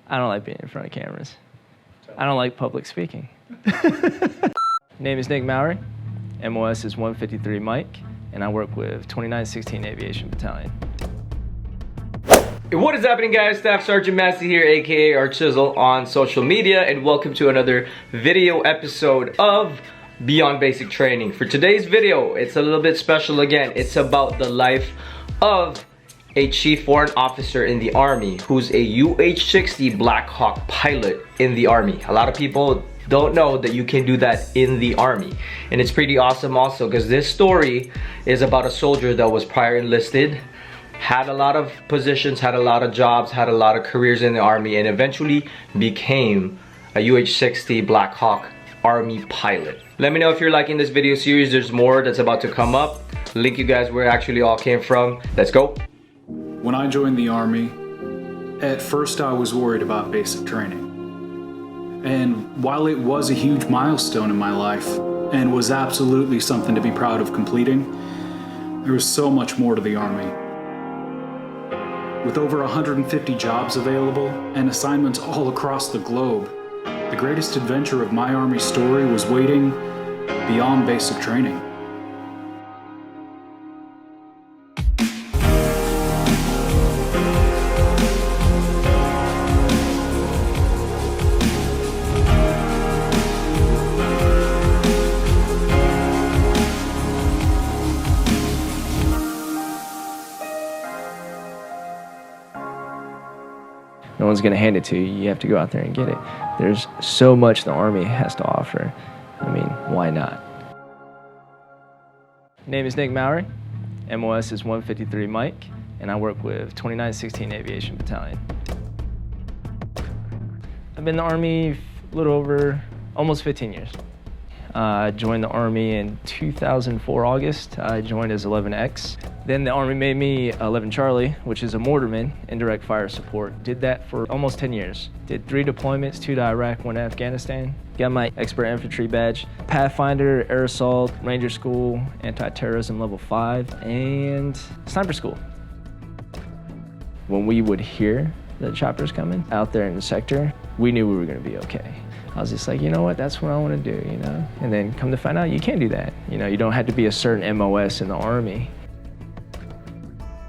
I don't like being in front of cameras. I don't like public speaking. Name is Nick Mowry. MOS is 153 Mike, and I work with 2916 Aviation Battalion. What is happening, guys? Staff Sergeant Massey here, aka ARCHIEzzle on social media, and welcome to another video episode of Beyond Basic Training. For today's video, it's a little bit special again. It's about the life of a chief warrant officer in the Army who's a UH-60 Blackhawk pilot in the Army. A lot of people don't know that you can do that in the Army, and it's pretty awesome also because this story is about a soldier that was prior enlisted, had a lot of positions, had a lot of jobs, had a lot of careers in the Army, and eventually became a UH-60 Blackhawk Army pilot. Let me know if you're liking this video series. There's more that's about to come up. Link you guys where it actually all came from. Let's go. When I joined the Army, at first I was worried about basic training. And while it was a huge milestone in my life, and was absolutely something to be proud of completing, there was so much more to the Army. With over 150 jobs available and assignments all across the globe, the greatest adventure of my Army story was waiting beyond basic training. No one's gonna hand it to you. You have to go out there and get it. There's so much the Army has to offer. I mean, why not? Name is Nick Mowry. MOS is 153 Mike, and I work with 2916 Aviation Battalion. I've been in the Army a little over almost 15 years. I joined the Army in 2004 August. I joined as 11X. Then the Army made me 11 Charlie, which is a mortarman, indirect fire support. Did that for almost 10 years. Did 3 deployments, 2 to Iraq, 1 to Afghanistan. Got my expert infantry badge, Pathfinder, air assault, Ranger School, anti-terrorism level 5, and sniper school. When we would hear the choppers coming out there in the sector, we knew we were gonna be okay. I was just like, you know what, that's what I want to do, you know? And then come to find out, you can't do that. You know, you don't have to be a certain MOS in the Army.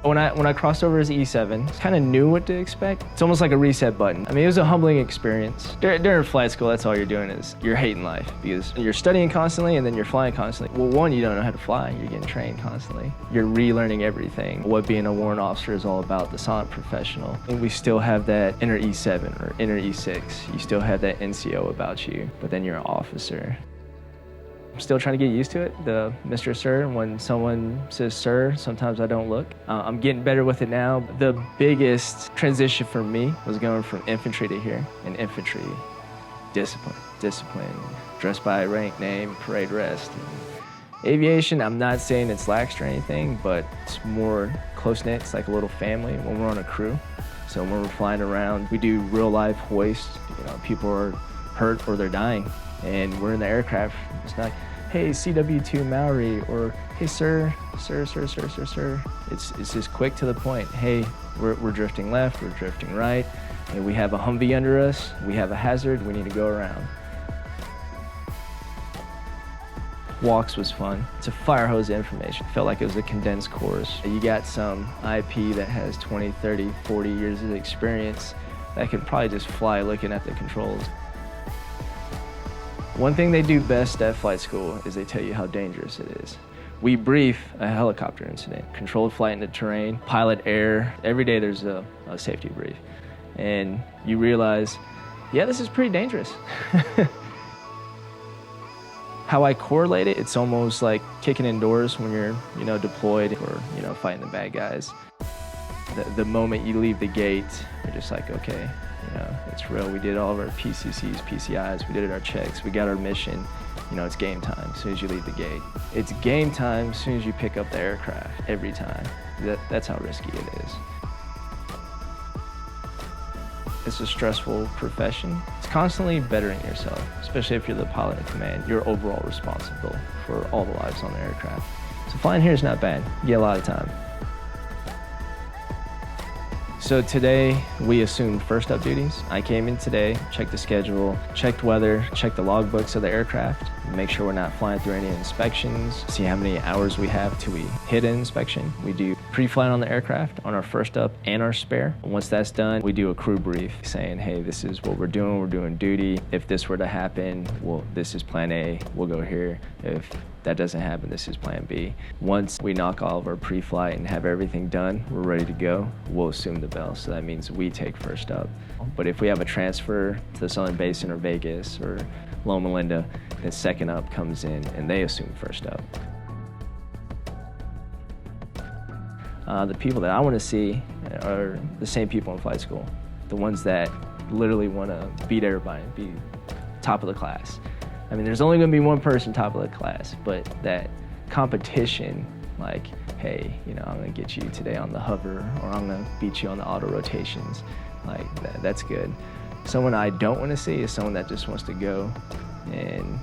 When I crossed over as E7, kind of knew what to expect. It's almost like a reset button. I mean, it was a humbling experience. During flight school, that's all you're doing is you're hating life because you're studying constantly and then you're flying constantly. Well, one, you don't know how to fly. You're getting trained constantly. You're relearning everything. What being a warrant officer is all about, the silent professional. And we still have that inner E7 or inner E6. You still have that NCO about you, but then you're an officer. I'm still trying to get used to it, the Mr. Sir. When someone says sir, sometimes I don't look. I'm getting better with it now. The biggest transition for me was going from infantry to here, and infantry, discipline, dress by rank, name, parade, rest. Aviation, I'm not saying it's lax or anything, but it's more close-knit. It's like a little family when we're on a crew. So when we're flying around, we do real-life hoist. You know, people are hurt or they're dying. And we're in the aircraft. It's not, hey, CW2 Mowry, or hey, sir. It's just quick to the point. Hey, we're drifting left, we're drifting right, and we have a Humvee under us, we have a hazard, we need to go around. Walks was fun. It's a fire hose of information. Felt like it was a condensed course. You got some IP that has 20, 30, 40 years of experience that could probably just fly looking at the controls. One thing they do best at flight school is they tell you how dangerous it is. We brief a helicopter incident, controlled flight into terrain, pilot error. Every day there's a safety brief. And you realize, yeah, this is pretty dangerous. How I correlate it, it's almost like kicking indoors when you're, deployed or, fighting the bad guys. The moment you leave the gate, you're just like, okay, it's real. We did all of our PCCs, PCIs, we did our checks, we got our mission. It's game time as soon as you leave the gate. It's game time as soon as you pick up the aircraft, every time. That's how risky it is. It's a stressful profession. It's constantly bettering yourself, especially if you're the pilot in command. You're overall responsible for all the lives on the aircraft. So flying here is not bad. You get a lot of time. So today we assumed first up duties. I came in today, checked the schedule, checked weather, checked the logbooks of the aircraft, make sure we're not flying through any inspections, see how many hours we have till we hit an inspection. We do pre-flight on the aircraft on our first up and our spare. Once that's done, we do a crew brief saying, hey, this is what we're doing duty. If this were to happen, well, this is plan A, we'll go here. If that doesn't happen, this is plan B. Once we knock all of our pre-flight and have everything done, we're ready to go, we'll assume the bell. So that means we take first up. But if we have a transfer to the Southern Basin or Vegas or Loma Linda, then second up comes in and they assume first up. The people that I want to see are the same people in flight school, the ones that literally want to beat everybody, be top of the class. I mean, there's only going to be one person top of the class, but that competition, like, hey, you know, I'm going to get you today on the hover, or I'm going to beat you on the auto rotations, like, that's good. Someone I don't want to see is someone that just wants to go and,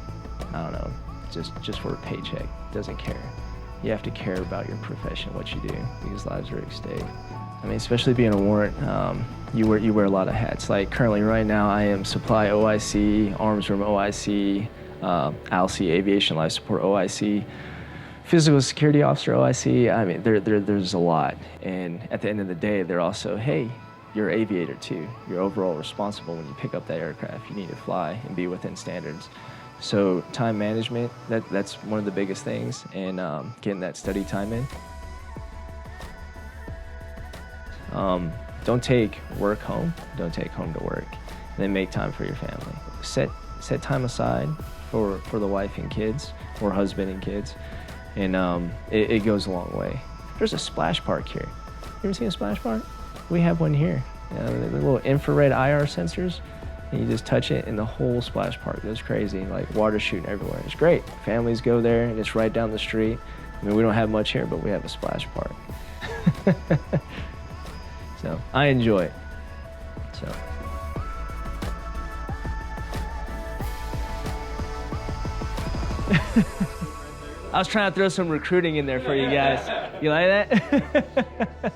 I don't know, just for a paycheck, doesn't care. You have to care about your profession, what you do, because lives are at stake. I mean, especially being a warrant, you wear a lot of hats. Like currently right now, I am supply OIC, arms room OIC, ALC, aviation life support OIC, physical security officer OIC. I mean, there's a lot. And at the end of the day, they're also, hey, you're an aviator too. You're overall responsible when you pick up that aircraft. You need to fly and be within standards. So time management, that's one of the biggest things, and getting that study time in. Don't take work home, don't take home to work. And then make time for your family. Set time aside for the wife and kids, or husband and kids, and it goes a long way. There's a splash park here. You ever seen a splash park? We have one here. The little infrared IR sensors, and you just touch it and the whole splash park goes crazy, like water shooting everywhere. It's great. Families go there and it's right down the street. I mean, we don't have much here, but we have a splash park. So I enjoy it. So. I was trying to throw some recruiting in there for you guys. You like that?